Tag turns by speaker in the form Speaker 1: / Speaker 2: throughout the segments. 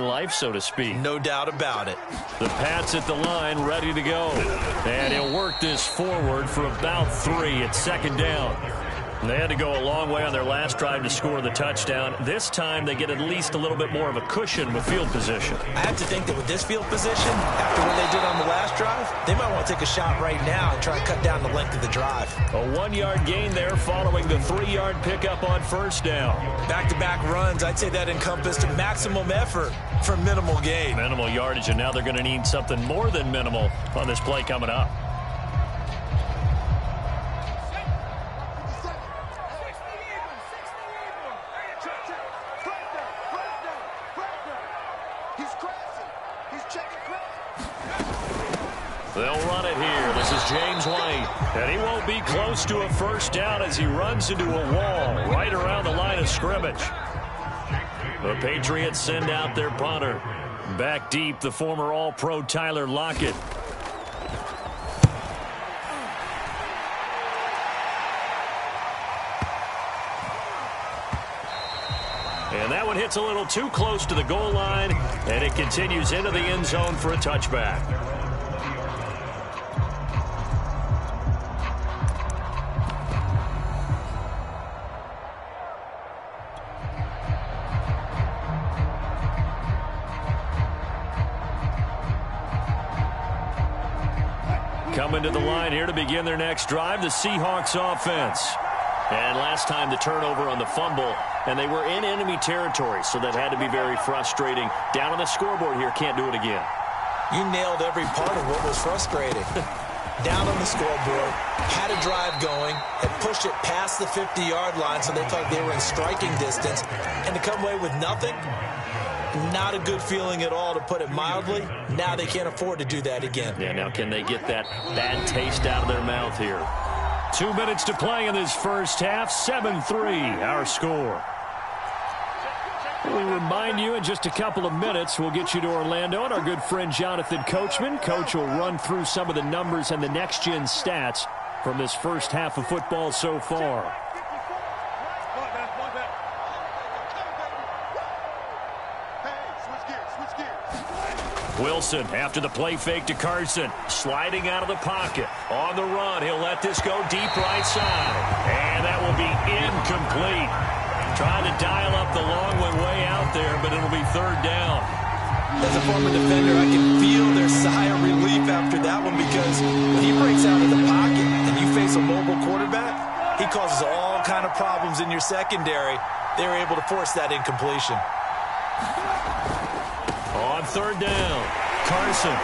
Speaker 1: life, so to speak.
Speaker 2: No doubt about it.
Speaker 1: The Pats at the line, ready to go. And he'll work this forward for about 3 at second down. They had to go a long way on their last drive to score the touchdown. This time they get at least a little bit more of a cushion with field position.
Speaker 2: I have to think that with this field position, after what they did on the last drive, they might want to take a shot right now and try to cut down the length of the drive.
Speaker 1: A 1-yard gain there following the 3-yard pickup on first down.
Speaker 2: Back-to-back runs, I'd say that encompassed maximum effort for minimal gain.
Speaker 1: Minimal yardage, and now they're going to need something more than minimal on this play coming up. They'll run it here. This is James White. And he won't be close to a first down as he runs into a wall right around the line of scrimmage. The Patriots send out their punter. Back deep, the former All-Pro Tyler Lockett. And that one hits a little too close to the goal line, and it continues into the end zone for a touchback. Coming to the line here to begin their next drive, the Seahawks offense. And last time the turnover on the fumble, and they were in enemy territory, so that had to be very frustrating. Down on the scoreboard here, can't do it again.
Speaker 2: You nailed every part of what was frustrating. Down on the scoreboard, had a drive going, had pushed it past the 50-yard line, so they felt they were in striking distance, and to come away with nothing, not a good feeling at all, to put it mildly. Now they can't afford to do that again.
Speaker 1: Yeah, now can they get that bad taste out of their mouth here? 2 minutes to play in this first half. 7-3, our score. We'll remind you in just a couple of minutes, we'll get you to Orlando, and our good friend Jonathan Coachman. Coach will run through some of the numbers and the next-gen stats from this first half of football so far. Wilson after the play fake to Carson. Sliding out of the pocket. On the run. He'll let this go deep right side. And that will be incomplete. Trying to dial up the long one way out there, but it'll be third down.
Speaker 2: As a former defender, I can feel their sigh of relief after that one, because when he breaks out of the pocket and you face a mobile quarterback, he causes all kind of problems in your secondary. They were able to force that incompletion.
Speaker 1: On third down, Carson.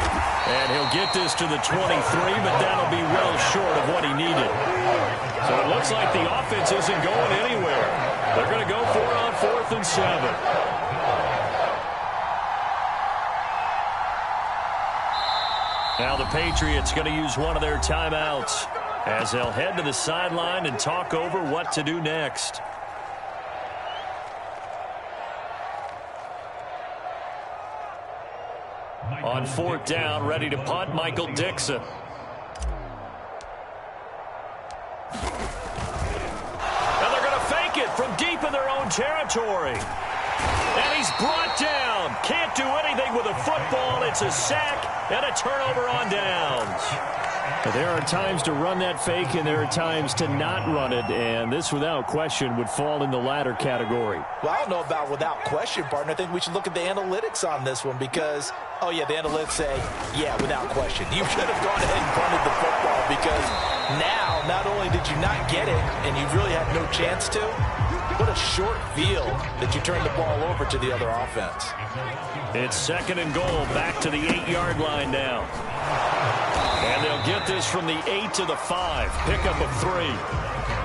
Speaker 1: And he'll get this to the 23, but that'll be well short of what he needed. So it looks like the offense isn't going anywhere. They're going to go for it on 4th and 7. Now the Patriots going to use one of their timeouts as they'll head to the sideline and talk over what to do next. On 4th down, ready to punt, Michael Dixon. Now they're going to fake it from deep in their own territory. And he's brought down. Can't do anything with a football. It's a sack and a turnover on downs. There are times to run that fake, and there are times to not run it, and this, without question, would fall in the latter category.
Speaker 2: Well, I don't know about without question, partner. I think we should look at the analytics on this one because, oh, yeah, the analytics say, yeah, without question. You should have gone ahead and punted the football, because now, not only did you not get it, and you really had no chance to, what a short field that you turned the ball over to the other offense.
Speaker 1: It's 2nd and goal, back to the 8-yard line now. And they'll get this from the 8 to the 5. Pickup of 3.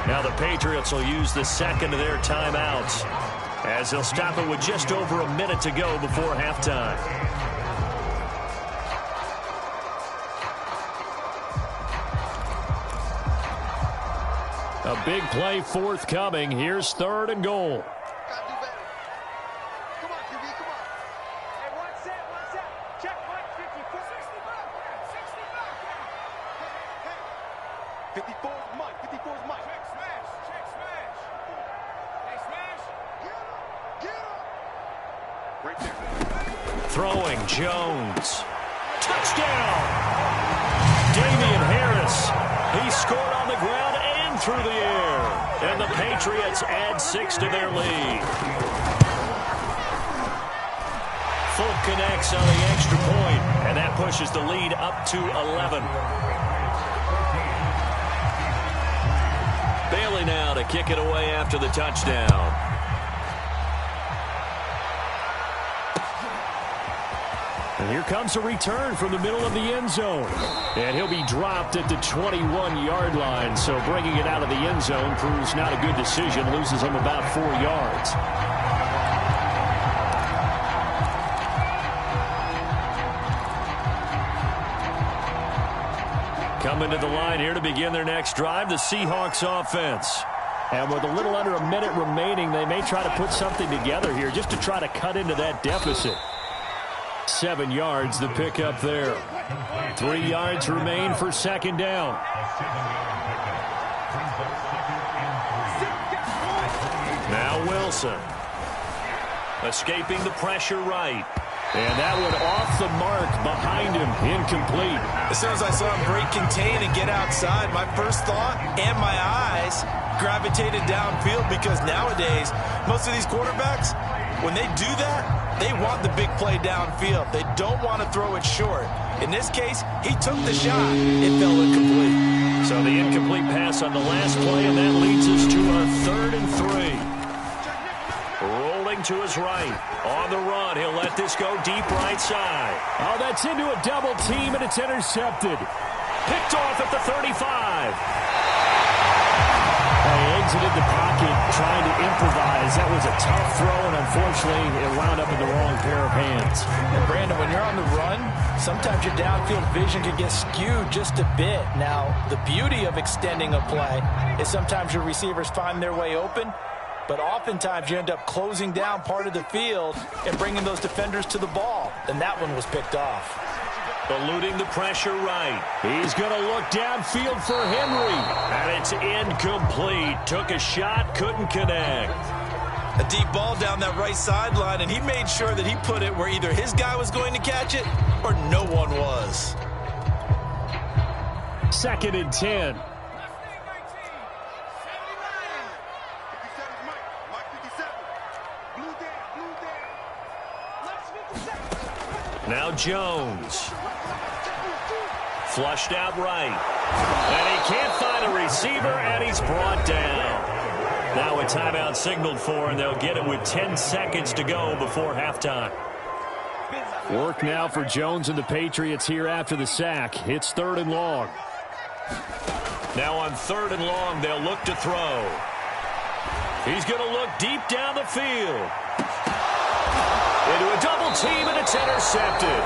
Speaker 1: Now the Patriots will use the second of their timeouts as they'll stop it with just over a minute to go before halftime. A big play forthcoming. Here's 3rd and goal.
Speaker 3: 54's Mike. 54's Mike. Check smash. Check smash. Hey, smash. Get him. Get him. Right there.
Speaker 1: Throwing, Jones. Touchdown! Damian Harris. He scored on the ground and through the air. And the Patriots add 6 to their lead. Folk connects on the extra point, and that pushes the lead up to 11. Bailey now to kick it away after the touchdown. And here comes a return from the middle of the end zone. And he'll be dropped at the 21-yard line. So bringing it out of the end zone proves not a good decision. Loses him about 4 yards. Coming to the line here to begin their next drive, the Seahawks offense. And with a little under a minute remaining, they may try to put something together here just to try to cut into that deficit. 7 yards the pickup there. 3 yards remain for second down. Now Wilson. Escaping the pressure right. And that one off the mark behind him. Incomplete.
Speaker 2: As soon as I saw him break contain and get outside, my first thought and my eyes gravitated downfield, because nowadays, most of these quarterbacks, when they do that, they want the big play downfield. They don't want to throw it short. In this case, he took the shot. It fell incomplete.
Speaker 1: So the incomplete pass on the last play, and that leads us to a 3rd and 3. Rolling to his right. On the run, he'll let this go deep right side. Oh, that's into a double team, and it's intercepted. Picked off at the 35.
Speaker 4: They exited the pocket trying to improvise. That was a tough throw, and unfortunately, it wound up in the wrong pair of hands.
Speaker 2: And Brandon, when you're on the run, sometimes your downfield vision can get skewed just a bit. Now, the beauty of extending a play is sometimes your receivers find their way open, but oftentimes you end up closing down part of the field and bringing those defenders to the ball. And that one was picked off.
Speaker 1: Eluding the pressure right. He's going to look downfield for Henry. And it's incomplete. Took a shot, couldn't connect.
Speaker 2: A deep ball down that right sideline, and he made sure that he put it where either his guy was going to catch it or no one was.
Speaker 4: 2nd and 10.
Speaker 1: Now Jones. Flushed out right. And he can't find a receiver, and he's brought down. Now a timeout signaled for, and they'll get it with 10 seconds to go before halftime.
Speaker 4: Work now for Jones and the Patriots here after the sack. It's 3rd and long.
Speaker 1: Now on 3rd and long, they'll look to throw. He's going to look deep down the field. Into a double team, and it's intercepted.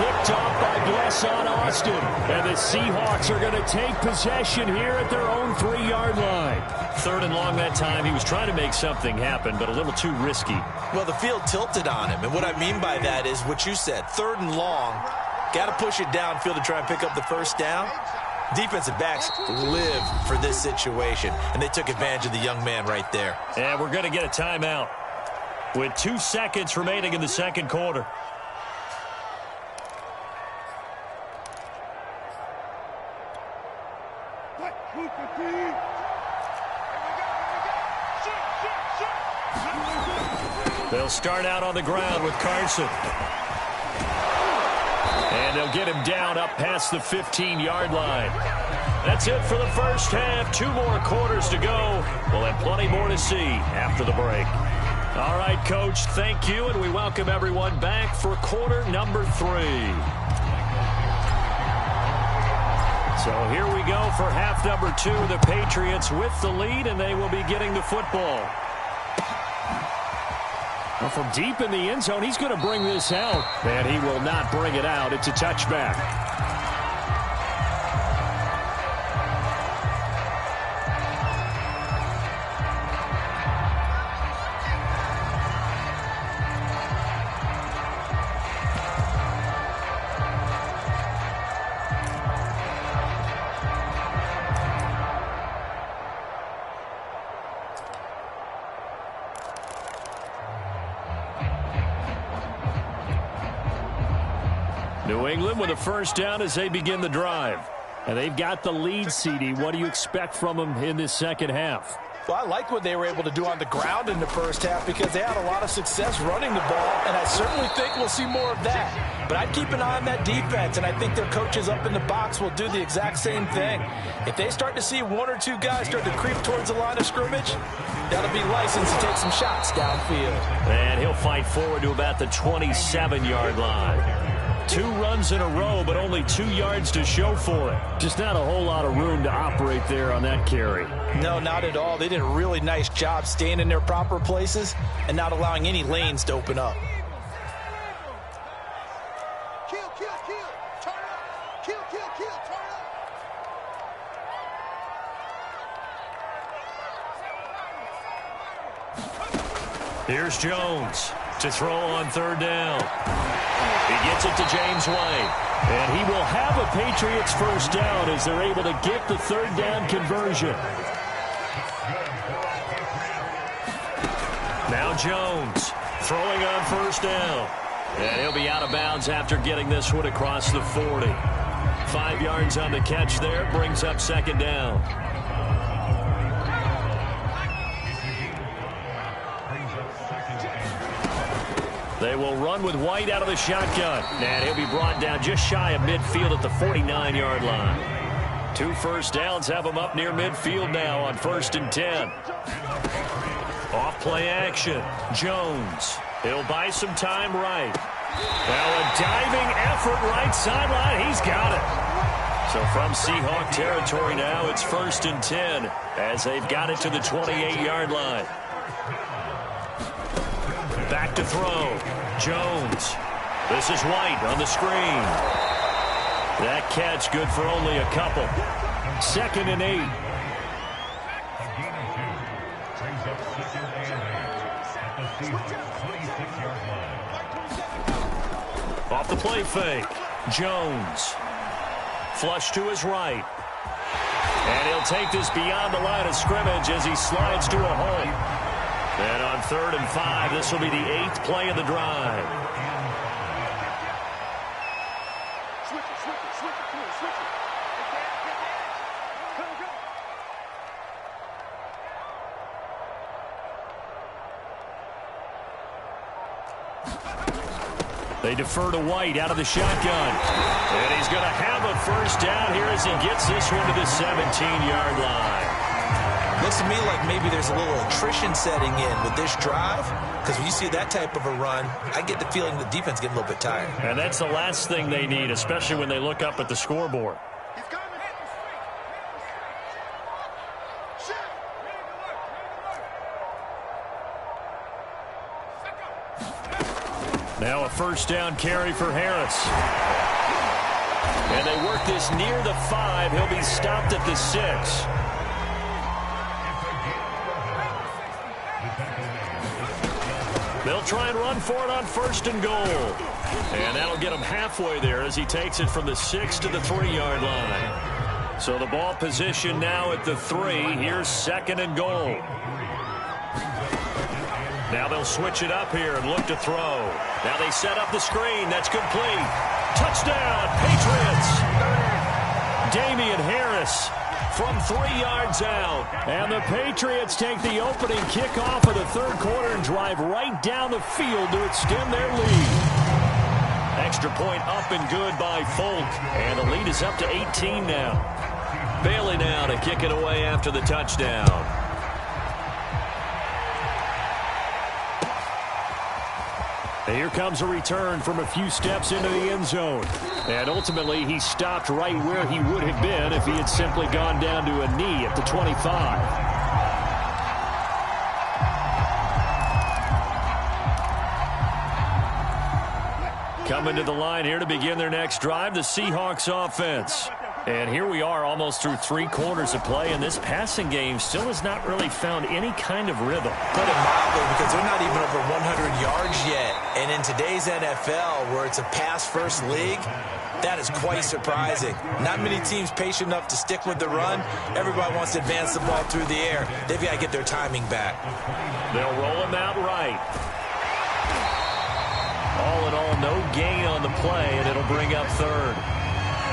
Speaker 4: Picked off by Blesson Austin. And the Seahawks are going to take possession here at their own 3-yard line.
Speaker 1: 3rd and long that time. He was trying to make something happen, but a little too risky.
Speaker 2: Well, the field tilted on him, and what I mean by that is what you said. 3rd and long, got to push it downfield to try and pick up the first down. Defensive backs live for this situation, and they took advantage of the young man right there.
Speaker 1: And we're going to get a timeout with 2 seconds remaining in the second quarter. They'll start out on the ground with Carson. And they'll get him down up past the 15-yard line. That's it for the first half. 2 more quarters to go. We'll have plenty more to see after the break. All right, Coach, thank you, and we welcome everyone back for quarter number 3. So here we go for half number 2. The Patriots with the lead, and they will be getting the football.
Speaker 4: Well, from deep in the end zone, he's going to bring this out. And he will not bring it out. It's a touchback. New England with a first down as they begin the drive. And they've got the lead, CD. What do you expect from them in this second half?
Speaker 2: Well, I like what they were able to do on the ground in the first half because they had a lot of success running the ball, and I certainly think we'll see more of that. But I'd keep an eye on that defense, and I think their coaches up in the box will do the exact same thing. If they start to see one or two guys start to creep towards the line of scrimmage, that'll be licensed to take some shots downfield.
Speaker 1: And he'll fight forward to about the 27-yard line. 2 runs in a row, but only 2 yards to show for it.
Speaker 4: Just not a whole lot of room to operate there on that carry.
Speaker 2: No, not at all. They did a really nice job staying in their proper places and not allowing any lanes to open up.
Speaker 3: Kill, kill, kill. Turn up. Kill, kill, kill. Turn up.
Speaker 1: Here's Jones to throw on third down. He gets it to James White.
Speaker 4: And he will have a Patriots first down as they're able to get the third down conversion.
Speaker 1: Now Jones throwing on first down. And he'll be out of bounds after getting this one across the 40. 5 yards on the catch there, brings up second down. They will run with White out of the shotgun. And he'll be brought down just shy of midfield at the 49-yard line. 2 first downs have him up near midfield now on 1st and 10. Off play action. Jones. He'll buy some time right. Now a diving effort right sideline. He's got it. So from Seahawk territory now, it's 1st and 10 as they've got it to the 28-yard line. Back to throw. Jones. This is White on the screen. That catch good for only a couple.
Speaker 4: 2nd and 8.
Speaker 1: Off the play fake. Jones. Flush to his right. And he'll take this beyond the line of scrimmage as he slides to a hole. And on 3rd and 5, this will be the 8th play of the drive.
Speaker 3: Switch it, switch it, switch it, switch it, switch it. Go, go.
Speaker 1: They defer to White out of the shotgun. And he's going to have a first down here as he gets this one to the 17-yard line.
Speaker 2: Looks to me like maybe there's a little attrition setting in with this drive, because when you see that type of a run, I get the feeling the defense getting a little bit tired.
Speaker 1: And that's the last thing they need, especially when they look up at the scoreboard.
Speaker 3: He's coming.
Speaker 1: Now a first down carry for Harris. And they work this near the 5. He'll be stopped at the 6. They'll try and run for it on 1st and goal. And that'll get him halfway there as he takes it from the 6 to the 3-yard line. So the ball position now at the 3. Here's 2nd and goal. Now they'll switch it up here and look to throw. Now they set up the screen. That's complete. Touchdown, Patriots. Damian Harris from 3 yards out.
Speaker 4: And the Patriots take the opening kickoff of the 3rd quarter and drive right down the field to extend their lead.
Speaker 1: Extra point up and good by Folk. And the lead is up to 18 now. Bailey now to kick it away after the touchdown.
Speaker 4: Here comes a return from a few steps into the end zone. And ultimately, he stopped right where he would have been if he had simply gone down to a knee at the 25.
Speaker 1: Coming to the line here to begin their next drive, the Seahawks offense. And here we are almost through 3 quarters of play, and this passing game still has not really found any kind of rhythm.
Speaker 2: Put it mildly, because they're not even over 100 yards yet. And in today's NFL, where it's a pass-first league, that is quite surprising. Not many teams patient enough to stick with the run. Everybody wants to advance the ball through the air. They've got to get their timing back.
Speaker 1: They'll roll him out right. All in all no gain on the play, and it'll bring up third.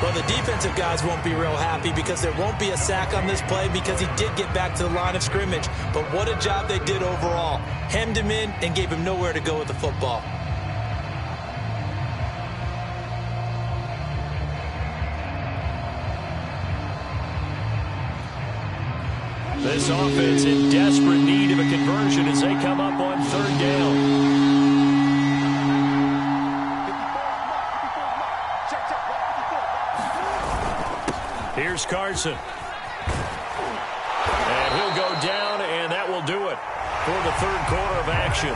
Speaker 2: Well, the defensive guys won't be real happy because there won't be a sack on this play because he did get back to the line of scrimmage. But what a job they did overall. Hemmed him in and gave him nowhere to go with the football.
Speaker 1: This offense in desperate need of a conversion as they come up on third down. Here's Carson. And he'll go down, and that will do it for the third quarter of action.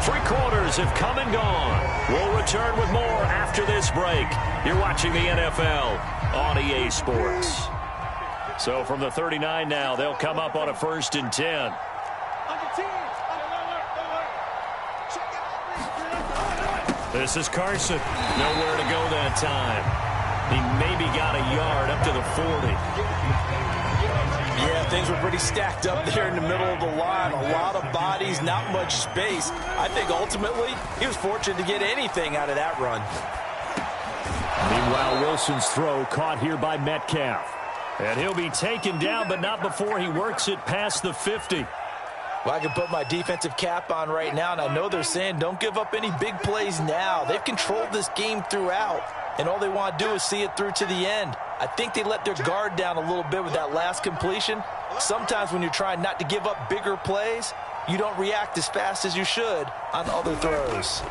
Speaker 1: 3 quarters have come and gone. We'll return with more after this break. You're watching the NFL on EA Sports. So from the 39 now, they'll come up on a 1st and 10. This is Carson. Nowhere to go that time. He maybe got a yard up to the 40.
Speaker 2: Yeah, things were pretty stacked up there in the middle of the line. A lot of bodies, not much space. I think ultimately he was fortunate to get anything out of that run.
Speaker 4: Meanwhile, Wilson's throw caught here by Metcalf.
Speaker 1: And he'll be taken down, but not before he works it past the 50.
Speaker 2: Well, I can put my defensive cap on right now, and I know they're saying don't give up any big plays now. They've controlled this game throughout, and all they want to do is see it through to the end. I think they let their guard down a little bit with that last completion. Sometimes when you're trying not to give up bigger plays, you don't react as fast as you should on other throws.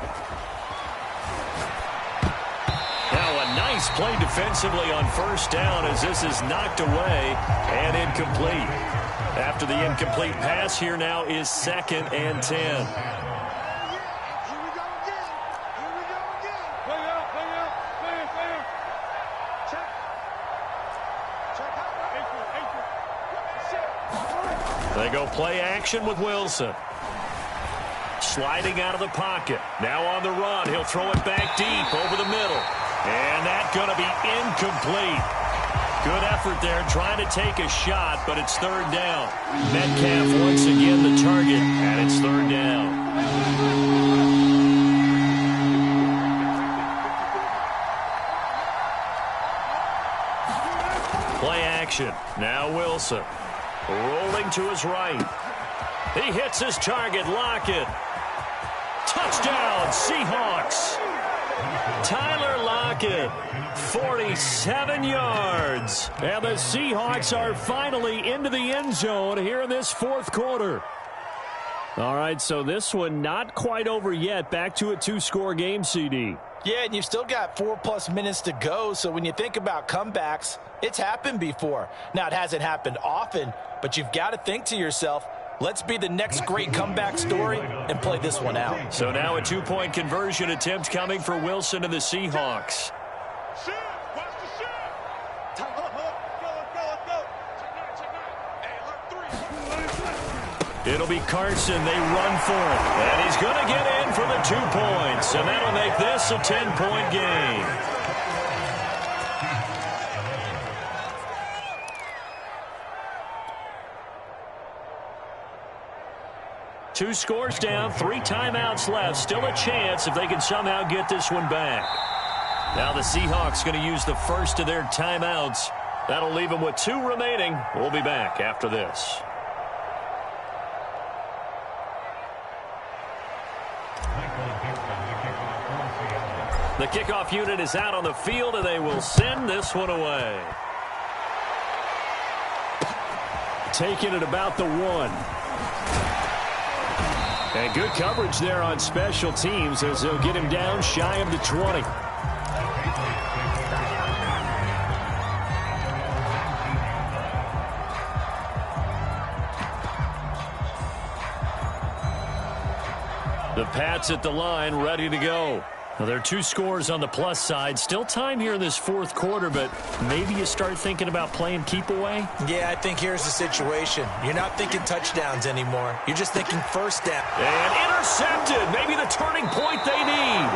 Speaker 1: Now a nice play defensively on 1st down as this is knocked away and incomplete. After the incomplete pass, here now is 2nd and 10. They go play action with Wilson. Sliding out of the pocket. Now on the run. He'll throw it back deep over the middle. And that's going to be incomplete. Good effort there trying to take a shot, but it's 3rd down. Metcalf once again the target, and it's 3rd down. Play action. Now Wilson. Rolling to his right. He hits his target. Lockett. Touchdown, Seahawks. Tyler Lockett, 47 yards.
Speaker 4: And the Seahawks are finally into the end zone here in this 4th quarter. All right, so this one not quite over yet. Back to a 2-score game, CD.
Speaker 2: Yeah, and you've still got 4+ minutes to go, so when you think about comebacks, it's happened before. Now, it hasn't happened often, but you've got to think to yourself, let's be the next great comeback story and play this one out.
Speaker 1: So now a 2-point conversion attempt coming for Wilson and the Seahawks. It'll be Carson. They run for it. And he's going to get in for the 2 points. And that'll make this a 10-point game. Two scores down, 3 timeouts left. Still a chance if they can somehow get this one back. Now the Seahawks going to use the first of their timeouts. That'll leave them with 2 remaining. We'll be back after this. The kickoff unit is out on the field, and they will send this one away.
Speaker 4: Taking it about the 1. And good coverage there on special teams as they'll get him down shy of the 20.
Speaker 1: The Pats at the line, ready to go. Well, there are 2 scores on the plus side. Still time here in this 4th quarter, but maybe you start thinking about playing keep away?
Speaker 2: Yeah, I think here's the situation. You're not thinking touchdowns anymore. You're just thinking 1st down.
Speaker 1: And intercepted. Maybe the turning point they need.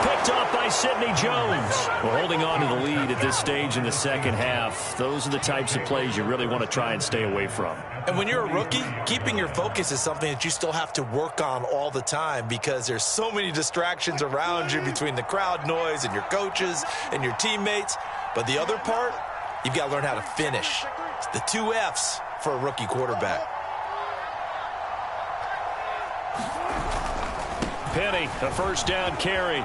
Speaker 1: picked off by Sidney Jones.
Speaker 4: Well, holding on to the lead at this stage in the second half, those are the types of plays you really want to try and stay away from.
Speaker 2: And when you're a rookie, keeping your focus is something that you still have to work on all the time because there's so many distractions around you between the crowd noise and your coaches and your teammates. But the other part, you've got to learn how to finish. It's the 2 F's for a rookie quarterback.
Speaker 1: Penny, a first down carry.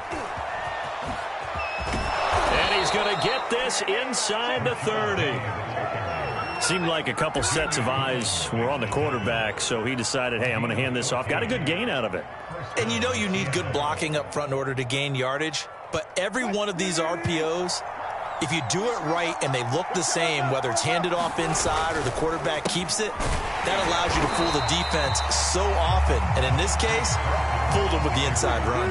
Speaker 1: And he's going to get this inside the 30.
Speaker 4: Seemed like a couple sets of eyes were on the quarterback, so he decided, hey, I'm going to hand this off. Got a good gain out of it.
Speaker 2: And you know you need good blocking up front in order to gain yardage, but every one of these RPOs, if you do it right and they look the same, whether it's handed off inside or the quarterback keeps it, that allows you to fool the defense so often. And in this case, fooled them with the inside run.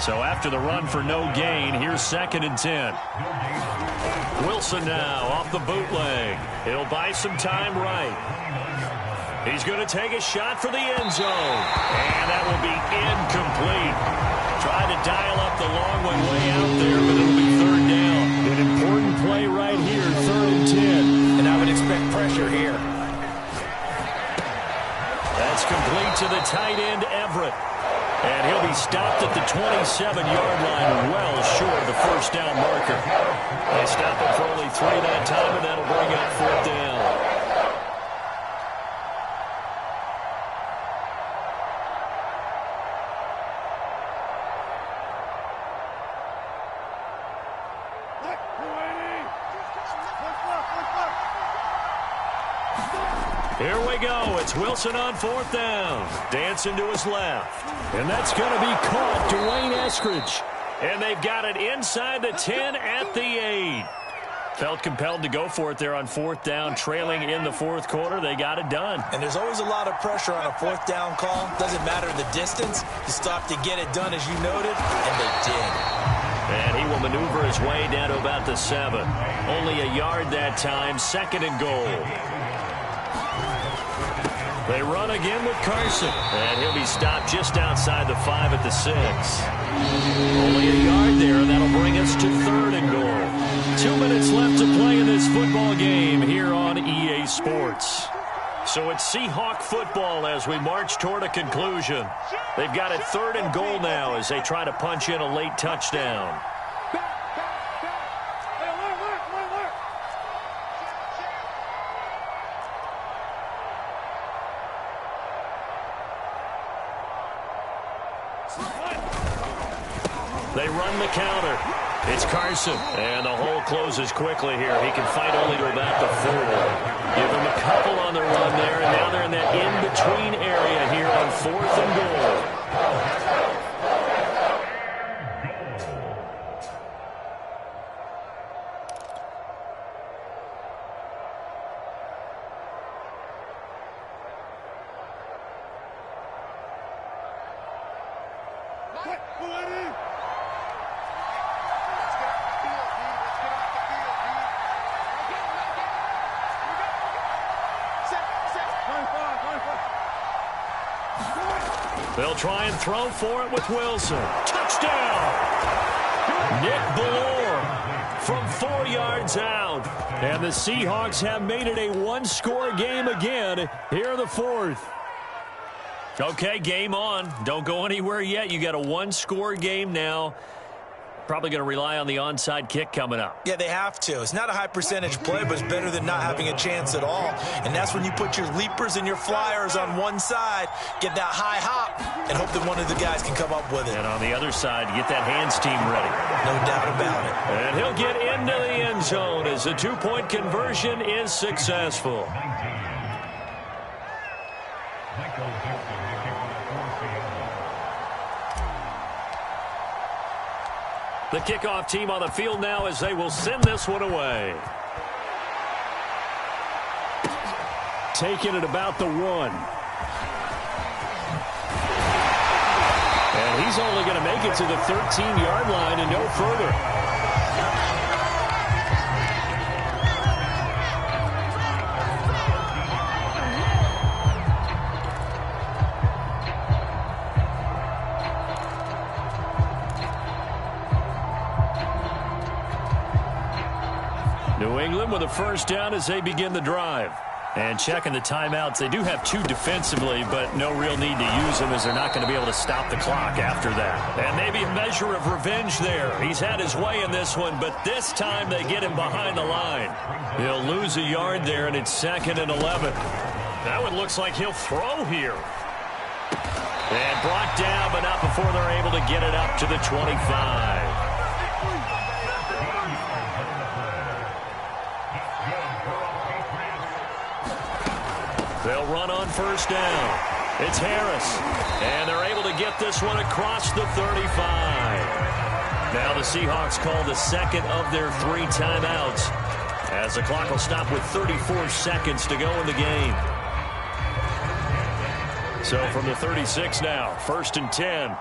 Speaker 4: So after the run for no gain, here's 2nd and 10.
Speaker 1: Wilson now off the bootleg. He'll buy some time right. He's going to take a shot for the end zone. And that will be incomplete. Tried to dial up the long one way out there, but it'll be 3rd down.
Speaker 4: An important play right here, 3rd and 10.
Speaker 2: And I would expect pressure here.
Speaker 1: That's complete to the tight end, Everett. And he'll be stopped at the 27-yard line, well short of the first down marker. They stop him for only 3 that time, and that'll bring up 4th down. Here we go. It's Wilson on 4th down. Dancing to his left.
Speaker 4: And that's going to be caught. Dwayne Eskridge.
Speaker 1: And they've got it inside the 10 at the 8. Felt compelled to go for it there on 4th down, trailing in the 4th quarter. They got it done.
Speaker 2: And there's always a lot of pressure on a 4th down call. Doesn't matter the distance. You stop to get it done, as you noted, and they did.
Speaker 1: And he will maneuver his way down to about the 7. Only a yard that time, 2nd and goal. They run again with Carson. And he'll be stopped just outside the 5 at the 6. Only a yard there, and that'll bring us to 3rd and goal. 2 minutes left to play in this football game here on EA Sports. So it's Seahawk football as we march toward a conclusion. They've got it 3rd and goal now as they try to punch in a late touchdown. They run the counter. It's Carson. And the hole closes quickly here. He can fight only to about the 4. Give him a couple on the run there, and now they're in that in-between area here on 4th and goal. They'll try and throw for it with Wilson. Touchdown! Nick Ballore from 4 yards out. And the Seahawks have made it a 1-score game again here in the 4th. Okay, game on. Don't go anywhere yet. You got a 1-score game now. Probably going to rely on the onside kick coming up.
Speaker 2: Yeah, they have to. It's not a high percentage play, but it's better than not having a chance at all. And that's when you put your leapers and your flyers on one side, get that high hop, and hope that one of the guys can come up with it.
Speaker 1: And on the other side, get that hands team ready.
Speaker 2: No doubt about it.
Speaker 1: And he'll get into the end zone as the 2-point conversion is successful. The kickoff team on the field now as they will send this one away.
Speaker 4: Taking it about the 1.
Speaker 1: And he's only going to make it to the 13-yard line and no further. New England with a first down as they begin the drive. And checking the timeouts, they do have 2 defensively, but no real need to use them as they're not going to be able to stop the clock after that. And maybe a measure of revenge there. He's had his way in this one, but this time they get him behind the line. He'll lose a yard there, and it's 2nd and 11. That one looks like he'll throw here. And brought down, but not before they're able to get it up to the 25. They'll run on first down. It's Harris. And they're able to get this one across the 35. Now the Seahawks call the second of their 3 timeouts, as the clock will stop with 34 seconds to go in the game. So from the 36 now, 1st and 10.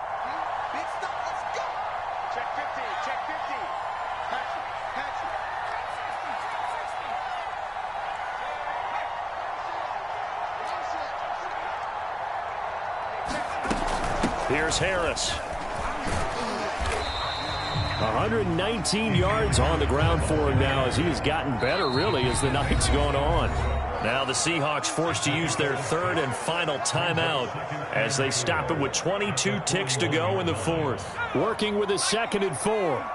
Speaker 1: Here's Harris. 119 yards on the ground for him now, as he has gotten better, really, as the night's going on. Now the Seahawks forced to use their 3rd and final timeout as they stop it with 22 ticks to go in the 4th. Working with a 2nd and 4.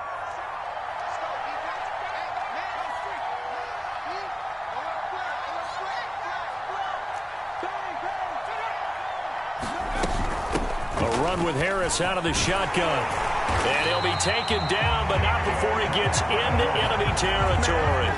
Speaker 1: With Harris out of the shotgun. And he'll be taken down, but not before he gets into enemy territory.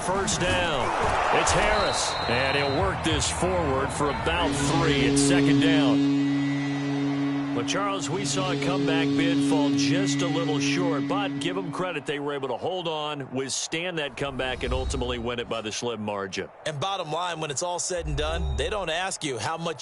Speaker 1: First down. It's Harris. And he'll work this forward for about 3. It's 2nd down. Well, Charles, we saw a comeback bid fall just a little short, but give them credit. They were able to hold on, withstand that comeback, and ultimately win it by the slim margin.
Speaker 2: And bottom line, when it's all said and done, they don't ask you how much